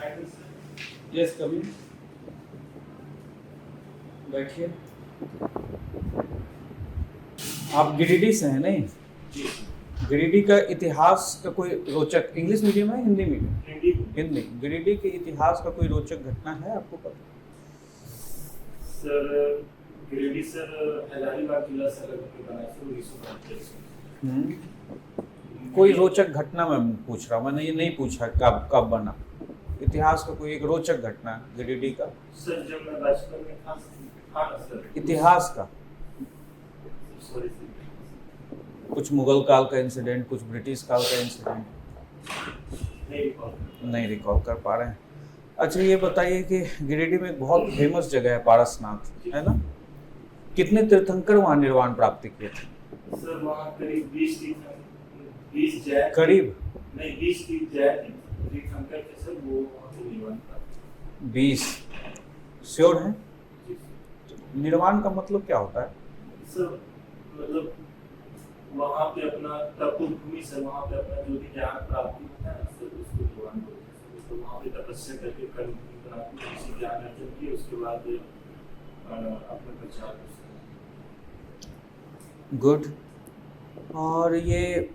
Yes कभी बैठिए। आप गिरिडीह से हैं नहीं? गिरिडीह का इतिहास का कोई रोचक, इंग्लिश मीडियम है हिंदी मीडियम? हिंदी। गिरिडीह के इतिहास का कोई रोचक घटना है आपको पता? सर गिरिडीह सर हजारीबाग जिला सर बना है 1945 में। कोई रोचक घटना मैं पूछ रहा हूँ, मैंने ये नहीं पूछा कब कब बना। इतिहास का कोई एक रोचक घटना गिरिडीह का, सर जब मैं बचपन में था ना सर, इतिहास का सॉरी सर, कुछ मुगल काल का इंसिडेंट, कुछ ब्रिटिश काल का इंसिडेंट नहीं रिकॉल कर पा रहे हैं। अच्छा ये बताइए कि गिरिडीह में एक बहुत फेमस जगह है पारसनाथ, है ना? कितने तीर्थंकर वहाँ निर्वाण प्राप्ति किए थे? सर वहाँ करीब 20 जैन, करीब नहीं 20 जैन तीर्थंकर थे सर, वो वहाँ पे निर्वाण प्राप्त। 20 श्योर हैं? निर्वाण का मतलब क्या होता है सर? मतलब वहाँ पे अपना तपोभूमि सर, वहाँ पे अपना जो भी ज्ञान प्राप्ति होता है ना सर, उसको निर्वाण बोलते हैं। तो वहाँ पे तपस्या करके कर्म बनाते हैं, किसी ज्ञान अर्जन किए, उसके बाद अपना प्रचार करते हैं। गुड। और ये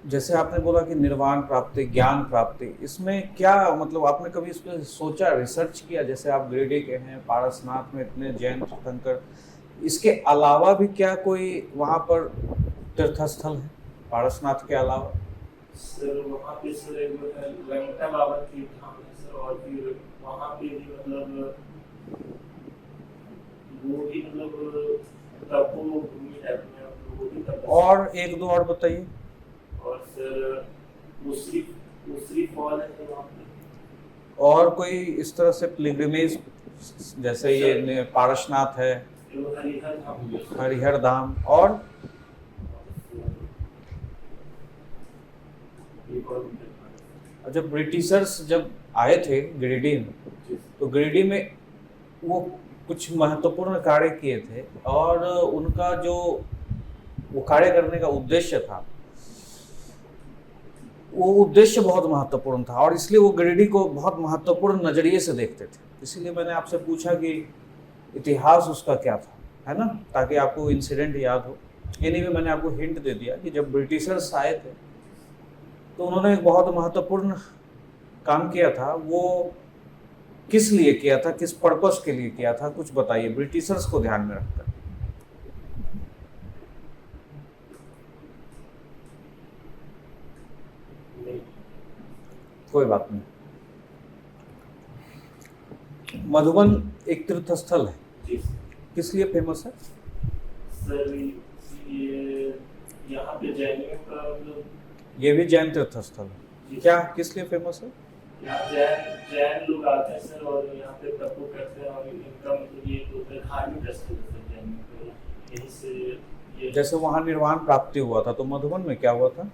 जैसे आपने बोला कि निर्वाण प्राप्ति, ज्ञान प्राप्ति, इसमें क्या मतलब आपने कभी इस पर सोचा, रिसर्च किया? जैसे आप गिरिडीह के हैं, पारसनाथ में इतने जैन तीर्थंकर, इसके अलावा भी क्या कोई वहाँ पर तीर्थस्थल है पारसनाथ के अलावा? सर वहाँ पे सर एक लंका बाबा तीर्थ धाम है सर, और फिर वहाँ पे भी मतलब वो भी मतलब तपोभूमि टाइप में, वो भी तपस्या। और एक दो और बताइए। और सर उसरी फॉल है सर वहाँ पे। और कोई इस तरह से पिलग्रिमेज, जैसे ये पारसनाथ है, हरिहर धाम, हरिहर धाम, और जब ब्रिटिशर्स जब आए थे गिरिडीह में, तो गिरिडीह में वो कुछ महत्वपूर्ण कार्य किए थे, और उनका जो वो कार्य करने का उद्देश्य था, वो उद्देश्य बहुत महत्वपूर्ण था, और इसलिए वो गिरिडीह को बहुत महत्वपूर्ण नज़रिए से देखते थे। इसीलिए मैंने आपसे पूछा कि इतिहास उसका क्या था, है ना, ताकि आपको इंसिडेंट याद हो। इन्हीं में मैंने आपको हिंट दे दिया कि जब ब्रिटिशर्स आए थे तो उन्होंने एक बहुत महत्वपूर्ण काम किया था। वो किस लिए किया था, किस पर्पस के लिए किया था, कुछ बताइए ब्रिटिशर्स को ध्यान में रखकर। कोई बात नहीं। मधुबन एक तीर्थ स्थल है, किस लिए फेमस है? सर ये यहाँ पे जैनियों का मतलब, ये भी जैन तीर्थ स्थल है क्या? किस लिए फेमस है? यहाँ जैन लोग आते हैं सर, और यहाँ पे तपो करते हैं, और इनका मतलब ये होता है धार्मिक स्थल है सर जैनियों का। यहीं से ये जैसे वहाँ निर्वाण प्राप्ति हुआ था, तो मधुबन में क्या हुआ था?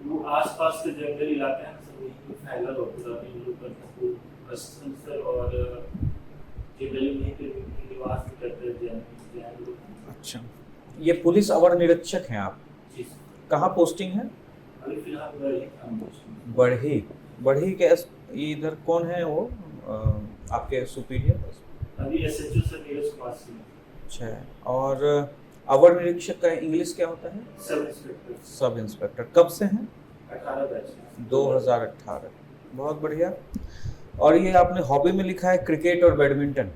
वो आसपास के जंगल इलाके हैं सर, वहीं फैला हुआ पूरा इन लोग का तपो स्थल सर, और जनरली वहीं पे निवास भी करते हैं जैन लोग। अच्छा, ये पुलिस अवर निरीक्षक हैं आप? जी कहाँ पोस्टिंग है? अभी फिलहाल बढ़ी। बढ़ी के ये इधर कौन है वो आपके सुपीरियर? अभी एसएचओ सर नीरज कुमार सिंह। अच्छा, और अवर निरीक्षक का इंग्लिश क्या होता है? Sub inspector. Sub inspector. कब से हैं? 18 बैच 2018। बहुत बढ़िया। और ये आपने हॉबी में लिखा है क्रिकेट और बैडमिंटन।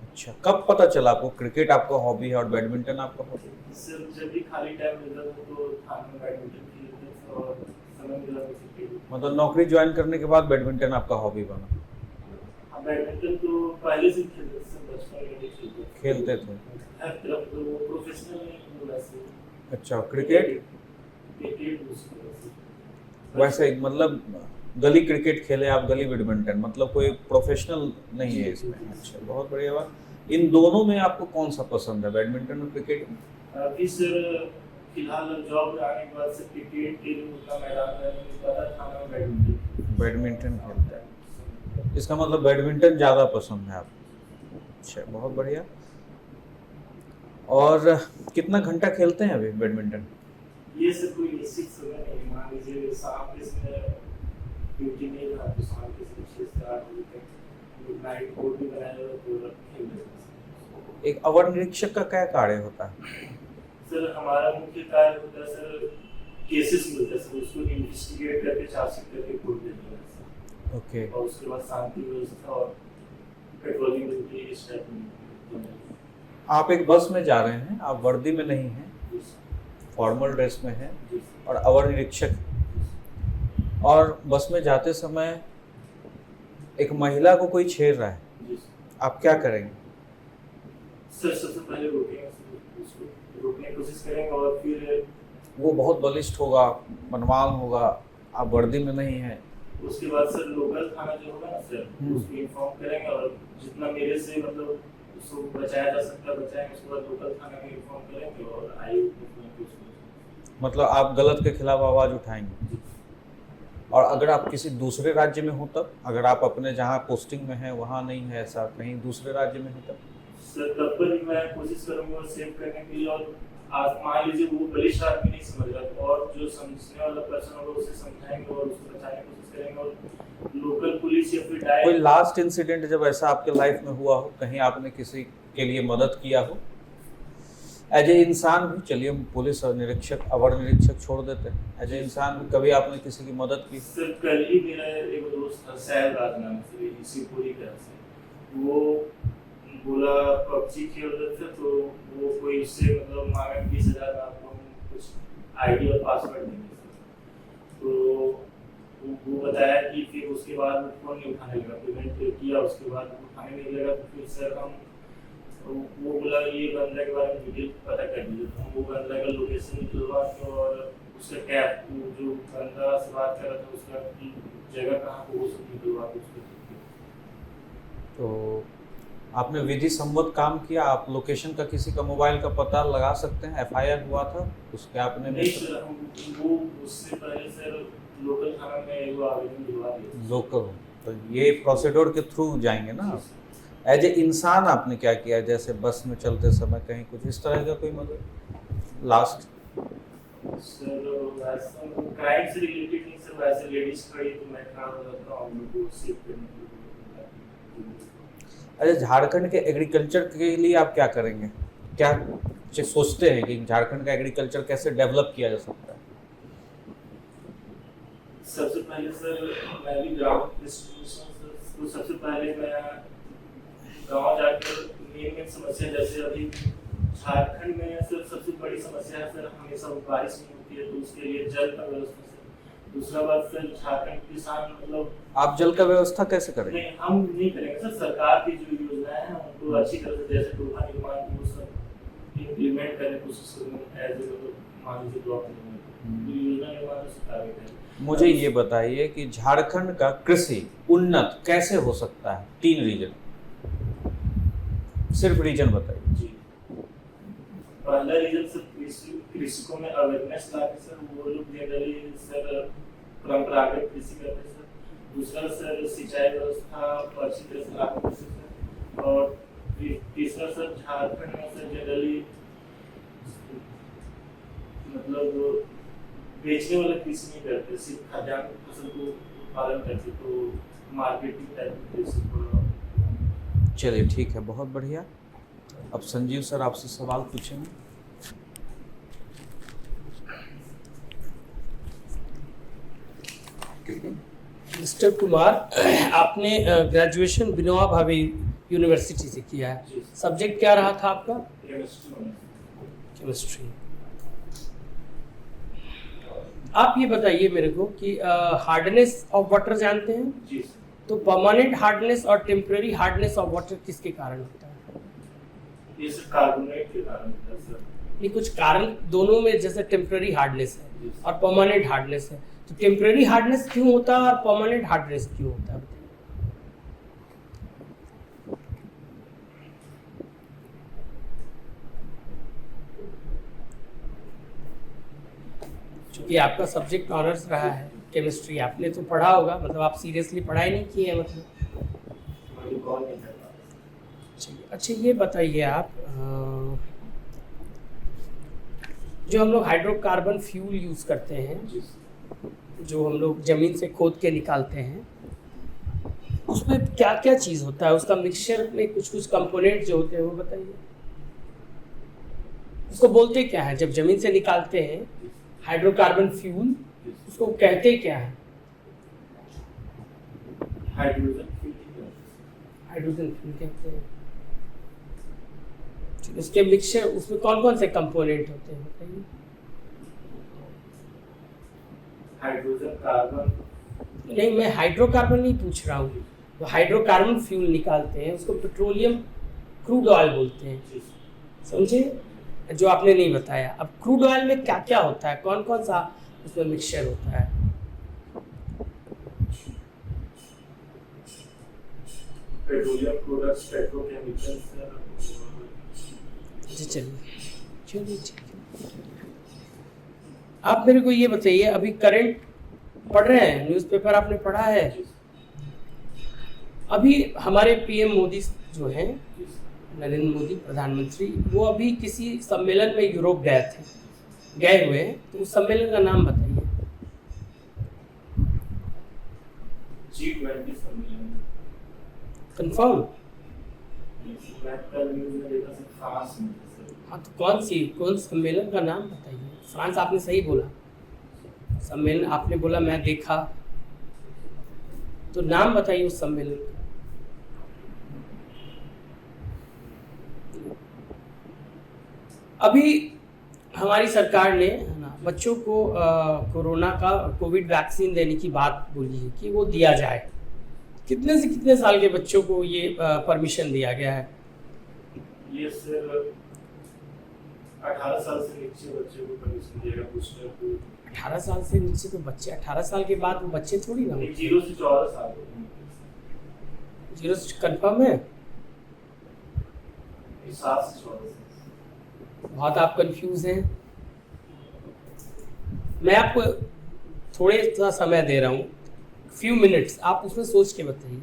अच्छा, कब पता चला आपको क्रिकेट आपका हॉबी है और बैडमिंटन आपका हॉबी? सर जब भी खाली टाइम मिलता था तो थाने में बैडमिंटन खेलते थे, और समय मिला तो क्रिकेट। मतलब नौकरी ज्वाइन करने के बाद बैडमिंटन आपका हॉबी बना? हाँ बैडमिंटन तो पहले से खेलते थे सर, बचपन में खेलते थे। हर तरफ तो वो प्रोफेशनल नहीं वैसे। अच्छा, क्रिकेट क्रिकेट वैसे मतलब गली क्रिकेट खेले आप, गली बैडमिंटन, मतलब कोई प्रोफेशनल नहीं है इसमें। अच्छा, बहुत बढ़िया बात। इन दोनों में आपको कौन सा पसंद है, बैडमिंटन और क्रिकेट में? अभी सर फिलहाल जॉब आने के बाद से क्रिकेट के लिए उतना मैदान में नहीं पता था ना, बैडमिंटन खेलता है, इसका मतलब बैडमिंटन ज़्यादा पसंद है आपको। अच्छा, बहुत बढ़िया। और कितना घंटा खेलते हैं अभी बैडमिंटन? ये सब कोई निश्चित समय नहीं, मान लीजिए शाम के समय ड्यूटी नहीं रहा तो शाम के 6 से 8 बजे तक नाइट कोर्ट भी बनाया हुआ तो खेल रहे थे। एक अवर निरीक्षक का क्या कार्य होता है? सर हमारा मुख्य कार्य होता है सर केसेस मिलता है सर, उसको इन्वेस्टिगेट करके चार्जशीट करके कोर्ट भेजना है सर। ओके। और उसके बाद शांति व्यवस्था और पेट्रोलिंग ड्यूटी इस टाइप में। आप एक बस में जा रहे हैं, आप वर्दी में नहीं हैं, जी सर। फॉर्मल ड्रेस में हैं जी सर। और अवर निरीक्षक, और बस में जाते समय एक महिला को कोई छेड़ रहा है, जी सर। आप क्या करेंगे? सर सबसे पहले रोकेंगे सर, उसको रोकने की कोशिश करेंगे और फिर वो बहुत बलिष्ठ होगा, बलवान होगा, आप वर्दी में नहीं हैं। उसके बाद सर लोकल थाना जो होगा ना सर, उसको इन्फॉर्म करेंगे और जितना मेरे से मतलब उसको बचाया जा सकता है बचाएंगे। उसके बाद लोकल थाना में इन्फॉर्म करेंगे और आयोग को उसको। मतलब आप गलत के खिलाफ आवाज़ उठाएंगे। और अगर आप किसी दूसरे राज्य में हो तब, अगर आप अपने जहाँ पोस्टिंग में हैं वहाँ नहीं है, ऐसा कहीं दूसरे राज्य में हो तब? सर तब पर ही मैं कोशिश करूँगा सेव करने के लिए। और आज मान लीजिए वो बलिष्ठ आदमी नहीं समझ रहा तो और जो समझने वाला पर्सन होगा उसे समझाएंगे और उसको बचाने की कोशिश करेंगे। और लोकल पुलिस या फिर कोई लास्ट इंसिडेंट जब ऐसा आपके लाइफ में हुआ हो, कहीं आपने किसी के लिए मदद किया हो एज ए इंसान भी? चलिए हम पुलिस और निरीक्षक, अवर निरीक्षक छोड़ देते हैं, एज ए इंसान भी कभी आपने किसी की मदद की? सर कल ही मेरा एक दोस्त था सैल राज नाम से, इसी पूरी तरह से वो बोला पबजी खेल रहे थे तो वो कोई उससे मतलब मांगा 20,000 आपको हम कुछ आईडी और पासवर्ड देंगे सर। तो वो बताया कि फिर उसके बाद वो फ़ोन नहीं उठाने लगा, पेमेंट किया उसके बाद वो उठाने नहीं लगा। तो फिर सर हम वो बोला ये बंदा के बारे में डिटेल पता कर दीजिए। तो हम वो बंदा का लोकेशन निकलवा के और उसका कैब जो बंदा से बात कर रहा था उसका जगह कहाँ को वो सब निकलवा के उसको। तो आपने विधि सम्मत काम किया? आप लोकेशन का किसी का मोबाइल का पता लगा सकते हैं? एफआईआर हुआ था उसके आपने? नहीं सर, वो उससे पहले सर लोकल थाना में वो आवेदन दिलवा दिया। लोकल, तो ये प्रोसीड्योर के थ्रू जाएंगे ना? एज ए इंसान आपने क्या किया? जैसे बस में चलते समय कहीं कुछ इस तरह का कोई मदद लास्ट? सर वैसा क्राइम से रिलेटेड नहीं सर, वैसे लेडीज खड़ी तो मैं खड़ा हो जाता हूँ उनको सेव करने के लिए। अच्छा, झारखंड के एग्रीकल्चर के लिए आप क्या करेंगे? क्या सोचते हैं कि झारखंड का एग्रीकल्चर कैसे डेवलप किया जा सकता है? सबसे पहले सर मैं भी ग्राउंड डिस्ट्रीब्यूशन, तो सबसे पहले मैं गांव जाकर मेन समस्या, जैसे अभी झारखंड में सर सबसे बड़ी समस्या है सर हमेशा बारिश नहीं होती है तो उसके लिए जल का व्यवस्था सर। दूसरा बात सर झारखंड किसान मतलब आप जल का व्यवस्था कैसे करेंगे? नहीं हम नहीं करेंगे सर, सरकार की जो योजनाएं हैं उनको अच्छी तरह से जैसे डोभा निर्माण वो सब इम्प्लीमेंट करने की कोशिश करेंगे एज ए मान लीजिए ब्लॉक योजना निर्माण से टारगेट है। मुझे ये बताइए कि झारखंड का कृषि उन्नत कैसे हो सकता है? 3 रीजन, सिर्फ रीजन बताइए। जी, पहला रीजन सर कृषकों में अवेयरनेस लाके सर वो लोग जनरली सर परंपरागत कृषि करते सर। दूसरा सर सिंचाई व्यवस्था अच्छी तरह से लागू करते सर। और तीसरा सर झारखंड में सर जनरली मतलब बेचने वाला कृषि नहीं करते, सिर्फ खाद्यान्न फसल को उत्पादन करते, तो मार्केटिंग टाइप की कृषि थोड़ा। चलिए ठीक है, बहुत बढ़िया। अब संजीव सर आपसे सवाल पूछेंगे। मिस्टर कुमार, आपने ग्रेजुएशन विनोबा भावे यूनिवर्सिटी से किया है। सब्जेक्ट क्या रहा था आपका? केमिस्ट्री। आप ये बताइए मेरे को कि हार्डनेस ऑफ वाटर जानते हैं? जी। तो परमानेंट हार्डनेस और टेम्परेरी हार्डनेस ऑफ वाटर किसके कारण होता है? ये सब कार्बोनेट के कारण होता है सर। ये कुछ कारण दोनों में, जैसे टेम्परेरी हार्डनेस है और परमानेंट हार्डनेस है, तो टेम्परेरी हार्डनेस क्यों होता है और परमानेंट हार्डनेस क्यों होता है? क्योंकि आपका सब्जेक्ट ऑनर्स रहा है केमिस्ट्री, आपने तो पढ़ा होगा, मतलब आप सीरियसली पढ़ाई नहीं की है मतलब। चलिए, अच्छा ये बताइए आप, जो हम लोग हाइड्रोकार्बन फ्यूल यूज़ करते हैं, जो हम लोग ज़मीन से खोद के निकालते हैं, उसमें क्या क्या चीज़ होता है? उसका मिक्सचर में कुछ कुछ कंपोनेंट जो होते हैं वो बताइए। उसको बोलते क्या है जब ज़मीन से निकालते हैं? हाइड्रोकार्बन फ्यूल, उसको कहते क्या है? हाइड्रोजन हाइड्रोजन फ्यूल कहते हैं। उसके मिक्सचर, उसमें कौन कौन से कंपोनेंट होते हैं बताइए। Hydrogen carbon. नहीं, मैं हाइड्रोकार्बन नहीं पूछ रहा हूँ। तो हाइड्रोकार्बन फ्यूल निकालते हैं, उसको पेट्रोलियम क्रूड ऑयल बोलते हैं, समझे? जो आपने नहीं बताया। अब क्रूड ऑयल में क्या क्या होता है, कौन कौन सा उसमें मिक्सचर होता है? Petroleum products, petrochemicals. जी चलिए चलिए ठीक है। आप मेरे को ये बताइए, अभी करंट पढ़ रहे हैं, न्यूज़पेपर आपने पढ़ा है? अभी हमारे पीएम मोदी जो हैं, नरेंद्र मोदी प्रधानमंत्री, वो अभी किसी सम्मेलन में यूरोप गए हुए हैं, तो उस सम्मेलन का नाम बताइए। G20 सम्मेलन। कंफर्म? मैं कल न्यूज़ में देखा था, फ्रांस में था सर। हाँ, तो कौन सम्मेलन का नाम बताइए। फ्रांस आपने सही बोला, सम्मेलन आपने बोला मैं देखा, तो नाम बताइए उस सम्मेलन का। अभी हमारी सरकार ने, है ना, बच्चों को कोरोना का कोविड वैक्सीन देने की बात बोली है कि वो दिया जाए। कितने से कितने साल के बच्चों को ये परमिशन दिया गया है? ये सर 18 साल से नीचे बच्चों को परमिशन दिया गया, बूस्टर को। 18 साल से नीचे तो बच्चे, 18 साल के बाद वो बच्चे थोड़ी ना होते। 0 से 14 साल। 0 से कंफर्म है? 7 से 14 साल। बहुत आप कंफ्यूज हैं। मैं आपको थोड़े सा समय दे रहा हूँ, फ्यू मिनट्स, आप उसमें सोच के बताइए।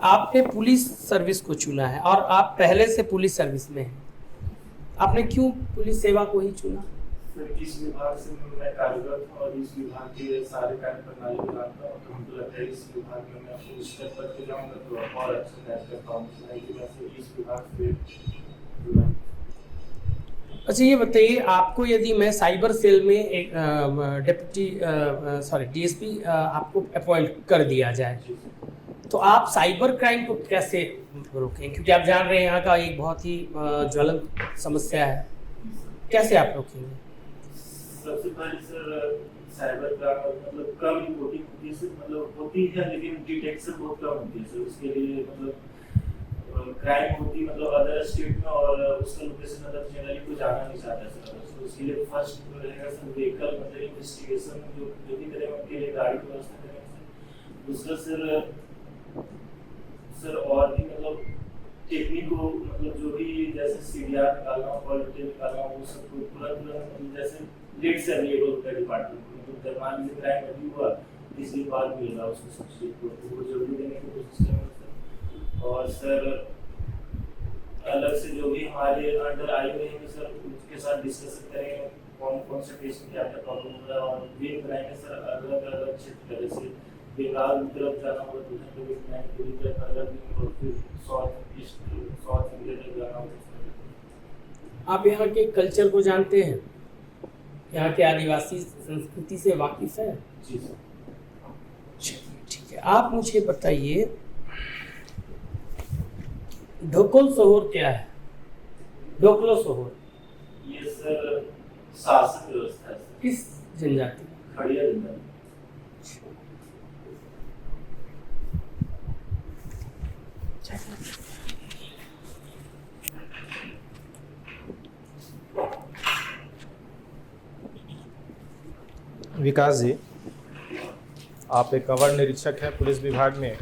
आपने पुलिस सर्विस को चुना है और आप पहले से पुलिस सर्विस में हैं, आपने क्यों पुलिस सेवा को ही चुना? सर इस विभाग से मैं कार्यरत हूँ और इस विभाग के सारे कार्य प्रणाली को जानता हूँ, तो हमको लगता है इस विभाग में मैं अपने स्तर पर के जाऊँगा तो और अच्छा कार्य कर पाऊँगा, कि वैसे इस विभाग से जुड़ा। अच्छा ये बताइए, आपको यदि मैं साइबर सेल में एक डीएसपी आपको अपॉइंट कर दिया जाए, तो आप साइबर क्राइम को कैसे रोकें? क्योंकि आप जान रहे हैं यहाँ का एक बहुत ही ज्वलंत समस्या है, कैसे आप रोकेंगे? सबसे पहले सर साइबर क्राइम मतलब कम रिपोर्टिंग होती है सर, मतलब होती है लेकिन डिटेक्शन बहुत कम होती है सर। उसके लिए मतलब क्राइम होती मतलब अदर स्टेट में और उसका लोकेशन अदर जनरली कोई जाना नहीं चाहता सर। तो उसके लिए फर्स्ट रहेगा सर व्हीकल मतलब इन्वेस्टिगेशन जो भी करेंगे उनके लिए गाड़ी की व्यवस्था करेंगे सर। दूसरा सर और भी मतलब टेक्निक को मतलब जो भी जैसे सीडीआर निकालना हो, कॉल डिटेल निकालना हो, वो सब तुरंत जैसे लेट से अवेलेबल होता है डिपार्टमेंट में। तो जब मान लीजिए क्राइम अभी हुआ, इसलिए बाद में मिलेगा उसको सबसे वो जरूरी देने की कोशिश करेंगे सर। और सर अलग से जो भी हमारे अंडर आए हुए हैं सर उनके साथ डिस्कशन करेंगे कौन कौन से केस में क्या क्या प्रॉब्लम हो रहा है, और वे बनाएंगे सर अलग अलग क्षेत्र जैसे बंगाल की तरफ जाना होगा तो उधर पे बनाएंगे, पूरी तरफ अलग, और फिर साउथ ईस्ट साउथ इंडिया तक जाना होगा। आप यहाँ के कल्चर को जानते हैं, यहाँ के आदिवासी संस्कृति से वाकिफ है? जी सर। चलिए ठीक है, आप मुझे बताइए ढोकल सोहर क्या है? ढोकलो सोहर ये सर शासन व्यवस्था है सर। किस जनजाति? खड़िया जनजाति। विकास जी, आप एक अवर निरीक्षक हैं पुलिस विभाग में,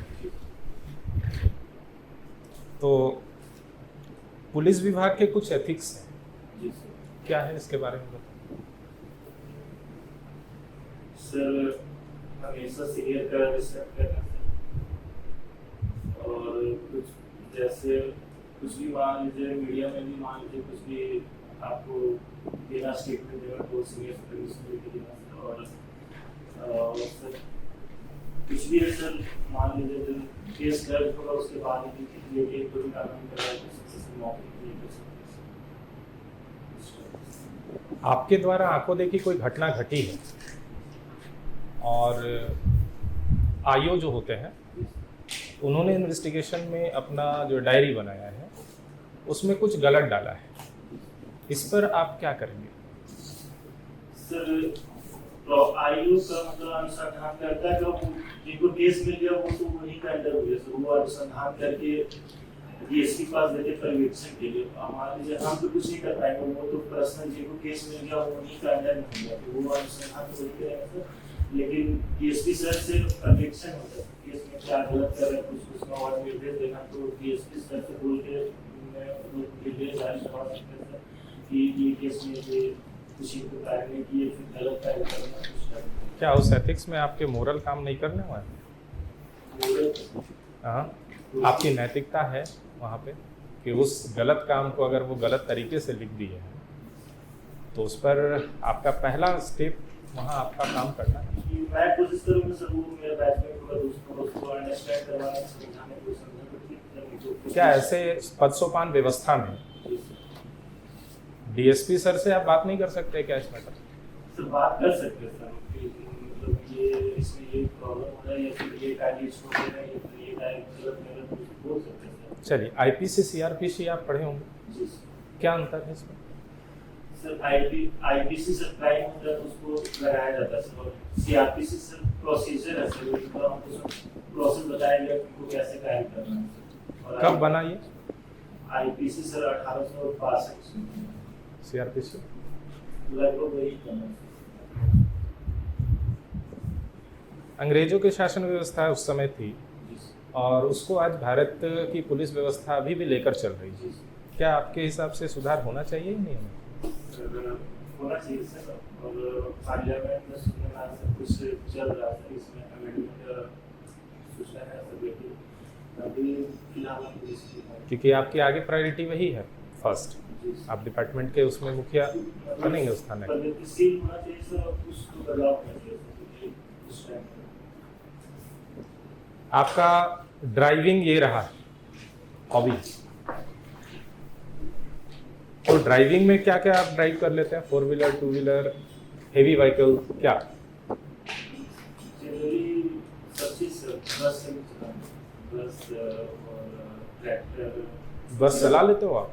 तो पुलिस विभाग के कुछ एथिक्स हैं, जी सर। क्या है इसके बारे में बताएं? सर हमेशा सीनियर का रिस्पेक्ट करना और कुछ जैसे कुछ भी मान लीजिए मीडिया में भी मान लीजिए कुछ भी आपको देना, स्टेटमेंट देना, तो सीनियर सुपरविजन लेके देना सर। और सर कुछ भी है सर, मान लीजिए जब केस दर्ज होगा उसके बाद ही ये कोई कानून कराया तो सबसे मौके पर ये कर सकते हैं। आपके द्वारा आंखों देखी कोई घटना घटी है और आईओ जो होते हैं उन्होंने इन्वेस्टिगेशन में अपना जो डायरी बनाया है उसमें कुछ गलत डाला है, इस पर आप क्या करेंगे? सर आयु का मतलब अनुसंधान करता है, जो जिनको केस मिल गया वो तो वही का अंडर हो गया सर, वो अनुसंधान करके डीएसपी के पास देते पर्यवेक्षण के लिए। मान लीजिए हम तो कुछ नहीं कर पाएंगे, वो तो पर्सनल जिनको केस मिल गया वो वही का अंडर नहीं हो गया, तो वो अनुसंधान तो वही करेंगे सर। लेकिन डीएसपी सर से पर्यवेक्षण होता है, केस में क्या गलत कर रहे हैं कुछ उसका और निर्देश देना, तो डीएसपी सर से बोल के निर्देश जारी करवा सकते हैं सर कि ये केस में ये किसी को कार्य नहीं किए, फिर गलत कार्य करना कुछ करना। क्या उस एथिक्स में आपके मोरल काम नहीं करने वाले? हाँ, आपकी नैतिकता है वहाँ पे कि उस गलत काम को अगर वो गलत तरीके से लिख दिए हैं तो उस पर आपका पहला स्टेप वहाँ आपका काम करना है। मैं कोशिश करूँगा सर, वो मेरे बैचमेट होगा दोस्तों को अंडरस्टैंड करवाने, समझाने की समझाने। क्या ऐसे पदसोपान व्यवस्था में डीएसपी सर से आप बात नहीं कर सकते क्या इस मैटर? सर बात कर सकते हैं सर, मतलब ये इसमें ये प्रॉब्लम हो रहा है या फिर ये कार्य छोड़ देना है या फिर ये कार्य गलत बोल सकते हैं सर। चलिए, आईपीसी सीआरपीसी आप पढ़े होंगे, जी क्या अंतर है इसमें? सर आईपीसी सर क्राइम होता है तो उसको लगाया जाता है सर, और सीआरपीसी सर प्रोसीजर है सर, तो हमको प्रोसेस बताया गया कि उनको कैसे कार्य करना है। कब बना ये आईपीसी सर 1862 सीआरपीसी? लगभग वही करना। अंग्रेजों की शासन व्यवस्था उस समय थी और उसको आज भारत की पुलिस व्यवस्था अभी भी लेकर चल रही है। क्या आपके हिसाब से सुधार होना चाहिए या नहीं होना चाहिए सर, और पार्लियामेंट में सुनने में आया कुछ चल रहा है, इसमें अमेंडमेंट सूचना है सर, लेकिन अभी फिलहाल हम पुलिस की क्योंकि आपकी आगे प्रायोरिटी वही है फर्स्ट, आप डिपार्टमेंट के उसमें मुखिया बनेंगे उस थाने। प्रगतिशील होना चाहिए सर, और कुछ तो बदलाव होना चाहिए सर, उस टाइम आपका ड्राइविंग ये रहा हॉबी, तो ड्राइविंग में क्या क्या आप ड्राइव कर लेते हैं? 4 व्हीलर, 2 व्हीलर, हेवी व्हीकल, क्या? जनरली सब चीज बस से चलाना, बस और ट्रैक्टर। बस चला लेते हो आप?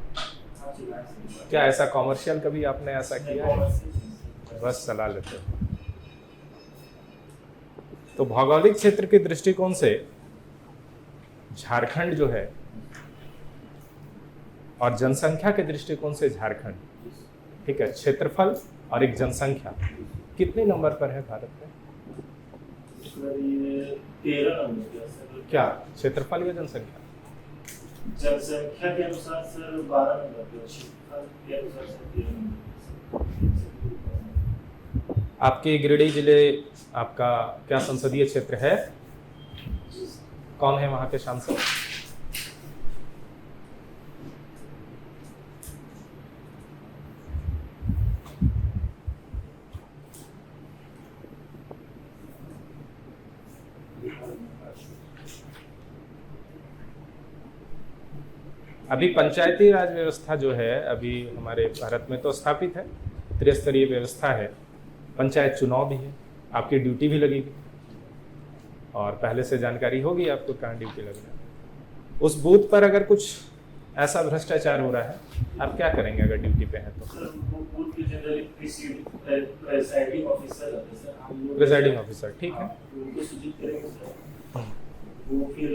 हाँ चलाना सर। क्या ऐसा कॉमर्शियल कभी आपने ऐसा किया है? बस चला लेते हो। तो भौगोलिक क्षेत्र के दृष्टिकोण से झारखंड जो है और जनसंख्या के दृष्टिकोण से झारखंड, ठीक है, क्षेत्रफल और एक जनसंख्या कितने नंबर पर है भारत में? सर ये 13 नंबर सर। क्या क्षेत्रफल या जनसंख्या? जनसंख्या के अनुसार सर 12 नंबर पे, क्षेत्रफल के अनुसार सर 13 नंबर। आपके गिरिडीह जिले, आपका क्या संसदीय क्षेत्र है? कौन है वहाँ के सांसद? अभी पंचायती राज व्यवस्था जो है अभी हमारे भारत में तो स्थापित है, त्रिस्तरीय व्यवस्था है, पंचायत चुनाव भी है, आपकी ड्यूटी भी लगेगी और पहले से जानकारी होगी आपको कहाँ ड्यूटी लगना है। उस बूथ पर अगर कुछ ऐसा भ्रष्टाचार हो रहा है, आप क्या करेंगे अगर ड्यूटी पे हैं तो? सर वो बूथ के जनरली प्रिसाइडिंग ऑफिसर रहते हैं सर, हम लोग प्रिसाइडिंग ऑफिसर, ठीक है, उनको सूचित करेंगे सर, वो फिर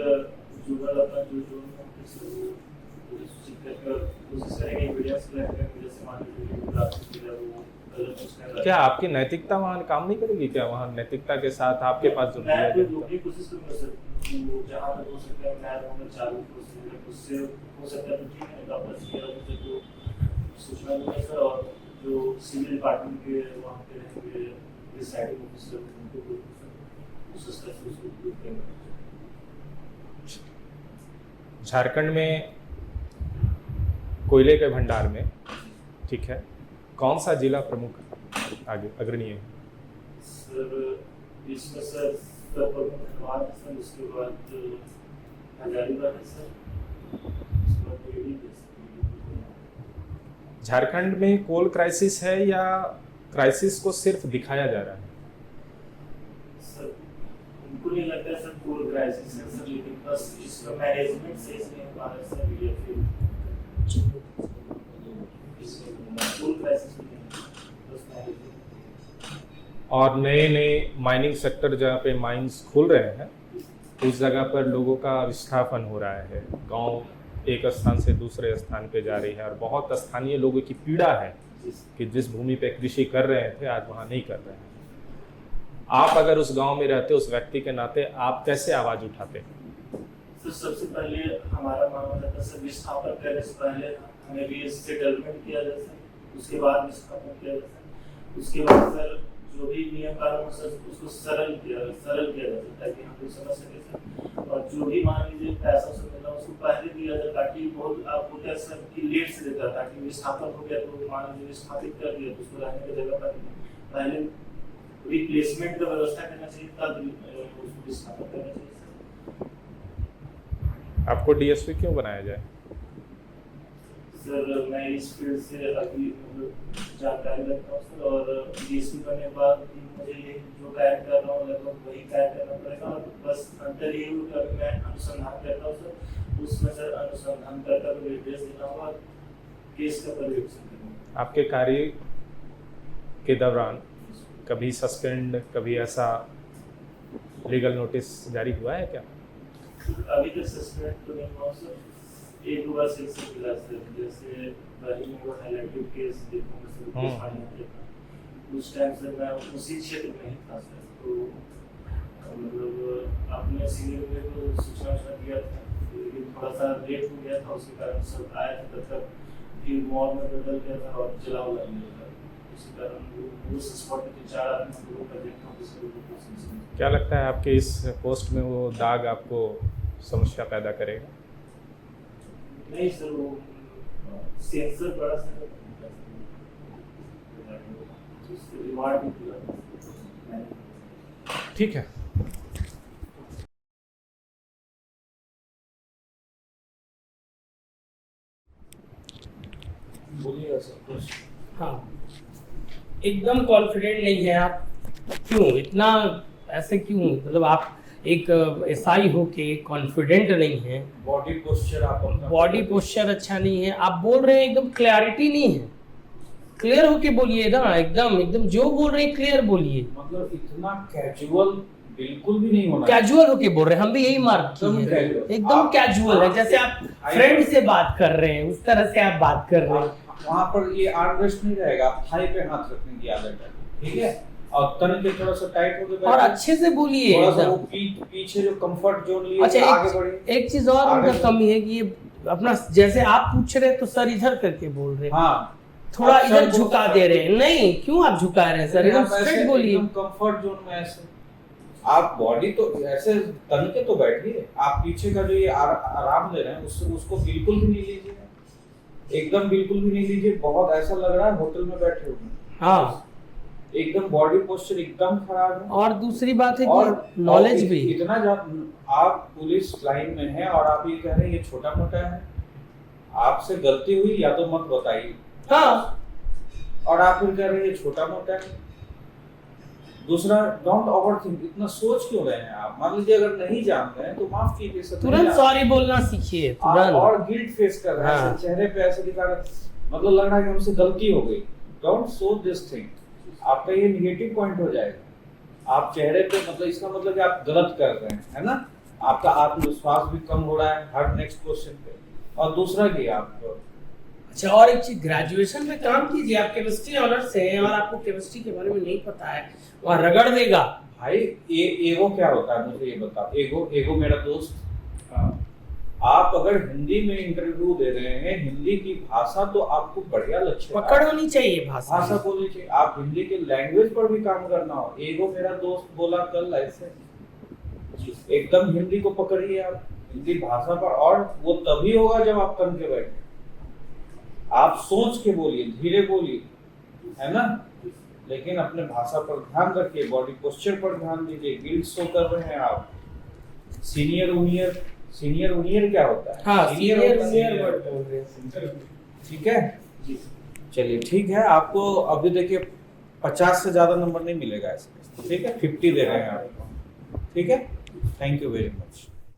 जुगल अपना जो जो सूचित करके कोशिश करेंगे एविडेंस कलेक्ट करके, जैसे मान लीजिए प्राप्त किया वो गलत कुछ कर रहा है। क्या आपकी नैतिकता वहाँ काम नहीं करेगी? क्या वहाँ नैतिकता के साथ आपके पास जो दिया मैं तो जाए जो भी कोशिश करूँगा सर, वो जहाँ तक हो सकता है मैं रहूँगा चालू कोशिश, उससे हो सकता है तो ठीक है, वापस किया मुझे तो सूचना दूँगा सर, और जो सिविल डिपार्टमेंट के वहाँ पे रहेंगे प्रिसाइडिंग ऑफिसर उनको उस स्तर से उसको दूर करना। झारखंड में कोयले के भंडार में ठीक है, कौन सा जिला प्रमुख आगे अग्रणीय है? सर इसमें सर प्रमुख धनबाद है सर, उसके बाद हजारीबाग है सर, उसके बाद गिरिडीह है सर। झारखंड में कोल क्राइसिस है या क्राइसिस को सिर्फ दिखाया जा रहा है? सर उनको नहीं लगता है सर कोल क्राइसिस है सर, लेकिन बस इसका मैनेजमेंट सही से नहीं हो पा रहा है सर, या फिर कोल क्राइसिस नहीं है, बस मैनेजमेंट। और नए नए माइनिंग सेक्टर जहाँ पे माइंस खुल रहे हैं उस जगह पर लोगों का विस्थापन हो रहा है, गांव एक स्थान से दूसरे स्थान पे जा रही है, और बहुत स्थानीय लोगों की पीड़ा है कि जिस भूमि पे कृषि कर रहे थे आज वहाँ नहीं कर रहे हैं। आप अगर उस गांव में रहते उस व्यक्ति के नाते आप कैसे आवाज़ उठाते? तो सबसे पहले हमारा मानना था सर विस्थापन करने से पहले हमें रीसेटलमेंट किया जाए सर, उसके बाद विस्थापन किया जाए सर, उसके बाद सर जो भी नियम कानून सर उसको सरल किया जाए ताकि हम लोग समझ सके सर, और जो भी मान लीजिए पैसा सब मिला उसको पहले दिया जाए, ताकि बहुत आप होता है सर कि लेट से देता, ताकि विस्थापन हो गया तो मान लीजिए विस्थापित कर दिया तो उसको रहने की जगह पर पहले रिप्लेसमेंट का व्यवस्था करना चाहिए, तब उसको विस्थापन करना चाहिए सर। आपको डीएसपी क्यों बनाया जाए? सर मैं इस फील्ड से अभी जानकारी रखता हूँ सर, और डीएसपी बनने के बाद मुझे ये जो कार्य कर रहा हूँ लगभग वही कार्य करना पड़ेगा, और बस अंतर ये होगा कि मैं अनुसंधान करता हूँ सर, उसमें सर अनुसंधान करता हुए निर्देश देना होगा, केस का पर्यवेक्षण करना। आपके कार्य के दौरान कभी सस्पेंड, कभी ऐसा लीगल नोटिस जारी हुआ है क्या? अभी तक सस्पेंड तो नहीं हुआ सर, एक बार सेक्शन मिला सर, जैसे पहले में वो हाईलाइटेड केस देखूंगा सर, केस फाइल देखा उस टाइम से मैं उसी क्षेत्र में ही था सर, तो मतलब अपने सीनियर में को सूचना दिया था, लेकिन थोड़ा सा लेट हो गया था, उसके कारण सब आया था, तब तक फिर मॉल में बदल गया था और जलाव लग गया था, उसी कारण वो स्पॉट पे 4 आदमी लोगों का देखा उसको। क्या लगता है आपके इस पोस्ट में वो दाग आपको समस्या पैदा करेगा? नहीं सर, वो सेंसर बड़ा सा उसके रिवार्ड भी दिया। ठीक है। बोलिएगा सर कुछ। हाँ, एकदम कॉन्फिडेंट नहीं है आप, क्यों इतना ऐसे क्यों? मतलब आप एक एसआई हो के कॉन्फिडेंट नहीं है, बॉडी पोस्चर आपका, बॉडी पोस्चर अच्छा नहीं है, आप बोल रहे हैं एकदम क्लैरिटी नहीं है, क्लियर होके बोलिए ना, एकदम जो बोल रहे हैं क्लियर बोलिए, मतलब इतना कैजुअल बिल्कुल भी नहीं होना, कैजुअल होके बोल रहे हैं, हम भी यही मार्क किए हैं, एकदम कैजुअल है, जैसे आप फ्रेंड से बात कर रहे हैं उस तरह से आप बात कर रहे हैं। वहाँ पर ये आर्म रेस्ट नहीं रहेगा, आप थाई पे हाथ रखने की आदत है, ठीक है, और तन के थोड़ा सा टाइट होके और अच्छे से बोलिए, थोड़ा सा वो पीछे जो कंफर्ट जोन लिए अच्छा आगे बढ़े। एक चीज और उनका कमी है कि ये अपना जैसे आप पूछ रहे हैं तो सर इधर करके बोल रहे हैं, हाँ थोड़ा इधर झुका दे रहे हैं, नहीं क्यों आप झुका रहे हैं सर, एकदम स्ट्रेट बोलिए। कंफर्ट जोन में ऐसे आप बॉडी तो ऐसे तन के तो बैठिए, आप पीछे का जो ये आराम ले रहे हैं उसको बिल्कुल भी नहीं लीजिए, एकदम बिल्कुल भी नहीं लीजिए, बहुत ऐसा लग रहा है होटल में बैठे हुए। हाँ, एकदम बॉडी पोस्चर एकदम खराब है। और दूसरी बात है और कि नॉलेज भी इतना आप पुलिस लाइन में हैं और आप ये कह रहे हैं ये छोटा मोटा है, आपसे गलती हुई या तो मत बताइए, हाँ, और आप फिर कह रहे हैं ये छोटा मोटा है। दूसरा, डोंट ओवरथिंक, इतना सोच क्यों रहे हैं आप? मान लीजिए अगर नहीं जानते हैं तो माफ कीजिए सर, तुरंत सॉरी बोलना सीखिए, तुरंत। और गिल्ट फेस कर रहे हैं, हाँ। चेहरे पे ऐसे दिखा रहे, मतलब लग रहा है कि हमसे गलती हो गई। डोंट शो दिस थिंग, आपका ये नेगेटिव पॉइंट हो जाएगा। आप चेहरे पे मतलब इसका मतलब कि आप गलत कर रहे हैं, है ना, आपका आत्मविश्वास भी कम हो रहा है हर नेक्स्ट क्वेश्चन पे। और दूसरा कि आप अच्छा, और एक चीज, ग्रेजुएशन में काम कीजिए, आप केमिस्ट्री ऑनर्स से हैं और आपको केमिस्ट्री के बारे में नहीं पता है, वहाँ रगड़ देगा भाई। ईगो क्या होता है मुझे ये बताओ। ईगो मेरा दोस्त, आप अगर हिंदी में इंटरव्यू दे रहे हैं, हिंदी की भाषा तो आपको बढ़िया लक्ष्य पकड़ होनी चाहिए, भाषा बोलनी चाहिए, आप हिंदी के लैंग्वेज पर भी काम करना हो। ईगो मेरा दोस्त बोला कल ऐसे, एकदम हिंदी को पकड़िए आप, हिंदी भाषा पर, और वो तभी होगा जब आप तन के बैठे। आप सोच के बोलिए, धीरे बोलिए, है ना, लेकिन अपने भाषा पर ध्यान रखिए, बॉडी पोस्चर पर ध्यान दीजिए। गिल्ट शो कर रहे हैं आप। सीनियर उनियर क्या होता है? हाँ, सीनियर सीनियर होता है। सीनियर वर्ड बोल रहे हैं। ठीक है, चलिए ठीक है। आपको अभी देखिए 50 से ज्यादा नंबर नहीं मिलेगा इसमें, ठीक है, 50 दे रहे हैं आपको, ठीक है। Thank you very much.